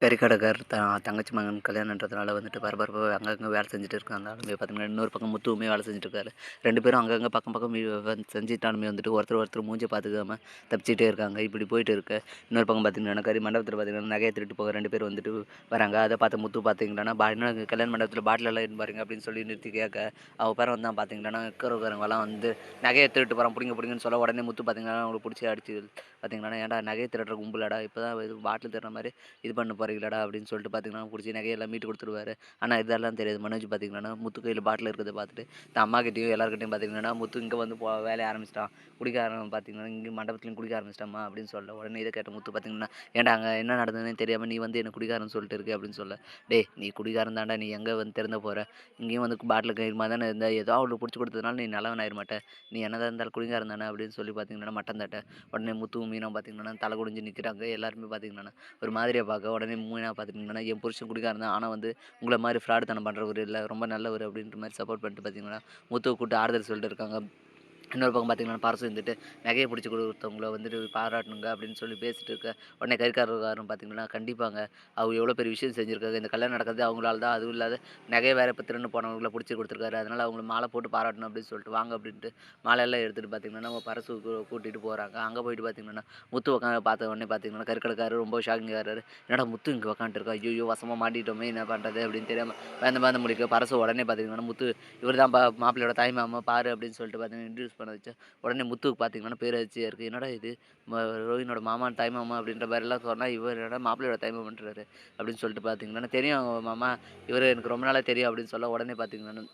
கறிக்கடைக்காரர் தங்கச்சி மகன் கல்யாணன்றதுனால வந்துட்டு பரபரப்பாக அங்கங்கே வேலை செஞ்சுட்டு இருக்காங்க. பார்த்தீங்கன்னா, இன்னொரு பக்கம் முத்துவுமே வேலை செஞ்சுட்டு இருக்காரு. 2 பேரும் அங்கங்கே பக்கம் பக்கம் செஞ்சுட்டாலுமே வந்துட்டு ஒருத்தர் மூஞ்சிய பார்த்துக்காம தப்பிச்சுட்டே இருக்காங்க. இப்படி போயிட்டு இருக்கு. இன்னொரு பக்கம் பார்த்தீங்கன்னா, கறி மண்டபத்தில பார்த்தீங்கன்னா, நகைய திருட்டு போக 2 பேர் வந்துட்டு வராங்க. அத பார்த்த முத்து பார்த்தீங்கன்னா, என்ன கல்யாண மண்டபத்தில பாட்டிலெல்லாம் எடுத்துன்னு போறீங்க அப்படின்னு சொல்லி நிறுத்தி கேட்க, அவ பேரன் வந்தான் பார்த்தீங்கன்னா, இருக்கிறவங்கலாம் வந்து நகைய திருட்டு போறான் புடிங்கன்னு சொல்ல, உடனே முத்து பார்த்தீங்கன்னா, அவங்கள புடிச்சு அடிச்சு பார்த்தீங்கன்னா, "ஏன்டா நகைய திருடுற கும்பலடா, இப்பதான் பாட்டில் திருடுற மாரி இது பண்ண போறீங்களாடா அப்படின்னு சொல்லிட்டு பார்த்தீங்கன்னா, புடிச்சு நகையெல்லாம் மீட்டு குடுத்துருவாரு. ஆனா இதெல்லாம் தெரியாது. மனோஜ் பார்த்தீங்கன்னா, முத்து கையில பாட்டில் இருக்கிறத பார்த்துட்டு, தான் அம்மாகிட்டயும் எல்லார்கிட்டயும் பார்த்தீங்கன்னா, முத்து இங்க வந்து வேலைய ஆரம்பிச்சுட்டான். குடிக்க பார்த்தீங்கன்னா, இங்க மண்டபத்திலயும் குடிக்க ஆரம்பிச்சுட்டாம்மா அப்படின்னு சொல்ல, உடனே இத கேட்ட முத்து பார்த்தீங்கன்னா, "ஏன்டா அங்க என்ன நடந்ததுன்னே தெரியாம நீ வந்து என்ன குடிகாரன்னு சொல்லிட்டு இருக்க" அப்படின்னு சொல்ல, "டேய் நீ குடிகாரன் தான்டா, நீ எங்க வந்து திருந்த போற? இங்கேயும் வந்து பாட்டில் கையுமா தானே இருந்த. ஏதோ அவளுக்கு புடிச்சு குடுத்ததுனால நீ நல்லவன் ஆயிர மாட்ட. நீ என்னதான் இருந்தாலும் குடிகாரன் தானே" அப்படின்னு சொல்லி பார்த்தீங்கன்னா, மட்டம் தட்ட, உடனே முத்துவும் மீனாவும் பார்த்தீங்கன்னா, தலை குனிஞ்சு நிக்கிறாங்க. எல்லாருமே பார்த்தீங்கன்னா ஒரு மாதிரியா பார்க்க, உடனே மீனா பார்த்துட்டிங்கன்னா, என் புருஷன் குடிகாரன் தான். ஆனா வந்து உங்கள மாரி ஃப்ராடுத்தனம் பண்றவரு இல்ல. ரொம்ப நல்லவரு அப்படின்ற மாரி சப்போர்ட் பண்ணிட்டு பார்த்தீங்கன்னா, முத்துவ கூப்பிட்டு ஆறுதல் சொல்லிட்டு இருக்காங்க. இன்னொரு பக்கம் பார்த்தீங்கன்னா, பரசு இருந்துட்டு நகைய பிடிச்சு குடுத்தவங்கள வந்துட்டு பாராட்டணுங்க அப்படின்னு சொல்லி பேசிட்டு இருக்க, உடனே கைக்காரரும் பார்த்தீங்கன்னா, கண்டிப்பாங்க. அவங்க எவ்வளோ பெரிய விஷயம் செஞ்சிருக்காங்க. இந்த கல்யாணம் நடக்கிறதே அவங்களால தான். அதுவும் இல்லாத நகைய வேற இப்ப திருடுன்னு போனவங்கள புடிச்சு குடுத்துருக்காரு. அதனால அவங்கள மாலை போட்டு பாராட்டணும் அப்படின்னு சொல்லிட்டு, வாங்க அப்படின்ட்டு மாலையெல்லாம் எடுத்துட்டு பார்த்தீங்கன்னா, நம்ம பரசு கூட்டிட்டு போறாங்க. அங்க போயிட்டு பார்த்தீங்கன்னா, முத்து பார்த்த உடனே பார்த்தீங்கன்னா, கறிக்கடைக்காரர் ரொம்ப ஷாக்கிங் ஆகுறாரு. என்னடா முத்து இங்க உட்காந்துட்டுருக்கா? ஐய்யய்யோ! வசமா மாட்டிட்டோமே! என்ன பண்றது? அப்படின்னு தெரியாம பயந்து பயந்து முழிக்க, பரசு உடனே பார்த்தீங்கன்னா, முத்து இவர் தான்ப்பா மாப்பிள்ளையோட தாய் மாமா பாரு அப்படின்னு சொல்லிட்டு பார்த்தீங்கன்னா, இன்ட்ரோடியூஸ் பண்ண வச்சேன். உடனே முத்துவுக்கு பார்த்தீங்கன்னா, பேர் அதிர்ச்சியா இருக்கு. என்னடா இது ரோஹினியோட மாமா, தாய் மாமா அப்படின்ற மாரிலாம் சொன்னா, இவர் என்னடா மாப்பிள்ளையோட தாய் மாமன்றாரு அப்படின்னு சொல்லிட்டு பார்த்தீங்கன்னா, தெரியும் மாமா, இவரு எனக்கு ரொம்ப நாளா தெரியும் அப்படின்னு சொல்ல, உடனே பார்த்தீங்கன்னா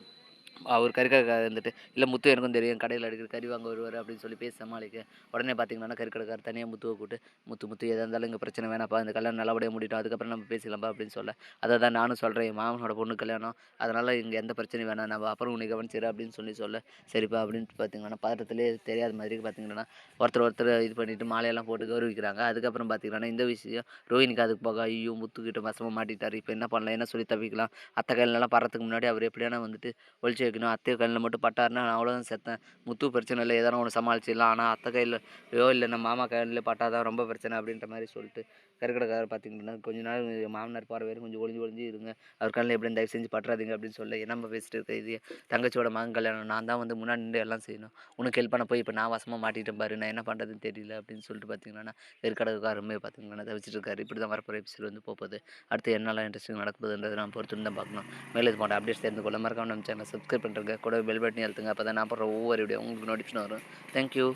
அவர் கறிக்கடைக்காரர் இருந்துட்டு, "இல்ல முத்து எனக்கும் தெரியும். கடையில அடிக்கடி கறி வாங்க வருவாரு" அப்படின்னு சொல்லி பேசி சமாளிக்க, உடனே பார்த்தீங்கன்னா, கறிக்கடைக்காரர் தனியா முத்துவ கூப்பிட்டு, "முத்து எதா இருந்தாலும் இங்க பிரச்சனை வேணாம்ப்பா. இந்த கல்யாணம் நல்லபடியா முடியட்டும். அதுக்கப்புறம் நம்ம பேசிக்கலாம்ப்பா" அப்படின்னு சொல்ல, "அத தான் நானும் சொல்றேன். என் மாமனோட பொண்ணு கல்யாணம். அதனால இங்க எந்த பிரச்சனையும் வேணாம். நம்ம அப்புறம் உன்னை கவனிச்சுக்கிறேன்" அப்படின்னு சொல்ல, "சரிப்பா" அப்படின்ட்டு பார்த்தீங்கன்னா, பதட்டத்திலே தெரியாத மாதிரி பார்த்தீங்கன்னா, ஒருத்தர் இது பண்ணிட்டு மாலையெல்லாம் போட்டு கௌரவிக்கிறாங்க. அதுக்கப்புறம் பார்த்தீங்கன்னா, இந்த விஷயம் ரோஹிணி காதுக்கு போக, "ஐயோ! முத்துக்கிட்ட வசமா மாட்டிக்கிட்டாரு. இப்ப என்ன பண்ணலாம்? என்ன சொல்லி தப்பிக்கலாம்? அத்தை கையிலலாம் படுறதுக்கு முன்னாடி அவர் எப்படியானா வந்துட்டு ஒழிச்சு வைக்கணும். அத்தை கண்ணில் மட்டும் பட்டாருன்னா நான் அவ்வளோதான் செத்தேன். முத்து பிரச்சனை இல்ல. எதனா ஒண்ணு சமாளிச்சிடலாம். ஆனா அத்தை கையிலயோ இல்ல நம்ம மாமா கையில பட்டா தான் ரொம்ப பிரச்சனை அப்படின்ற மாரி சொல்லிட்டு, கறிக்கடைக்காரர் பார்த்தீங்கன்னா, கொஞ்ச நாள் மாமனார் போற வரைக்கும் கொஞ்சம் ஒளிஞ்சு ஒளிஞ்சு இருங்க. அவர் கண்ணில் எப்படியும் தயவு செஞ்சு பட்டுறாதீங்க அப்படின்னு சொல்ல, என்னம்மா பேசிட்டு இருக்க? இது தங்கச்சியோட மகன் கல்யாணம். நான் தான் வந்து முன்னாடி நின்று எல்லாம் செய்யணும். உனக்கு ஹெல்ப் பண்ண போய் இப்ப நான் வசமா மாட்டிட்டேன் பாரு. நான் என்ன பண்றதுன்னு தெரியல அப்படின்னு சொல்லிட்டு பார்த்தீங்கன்னா, கறிக்கடைக்காரருமே பார்த்தீங்கன்னா தவிச்சிட்டு இருக்காரு. இப்படி தான் வரப்போற எபிசோட் வந்து போப்போது. அடுத்து என்னலாம் இன்ட்ரெஸ்டிங் நடக்க போகுதுன்றத நான் பொறுத்திருந்து தான் பார்க்கணும். மேலும் இது போன்ற அப்டேட்ஸ் தெரிந்து கொள்ள மறக்காம நம்ம சேனலை சப்ஸ்கிரைப் பண்ணுறங்க கூட பெல் பட்டனையும் அழுத்துங்க. அப்போ தான் நான் போடுற ஒவ்வொரு வீடியோ உங்களுக்கு நோட்டிஃபிகேஷன் வரும். தேங்க்யூ.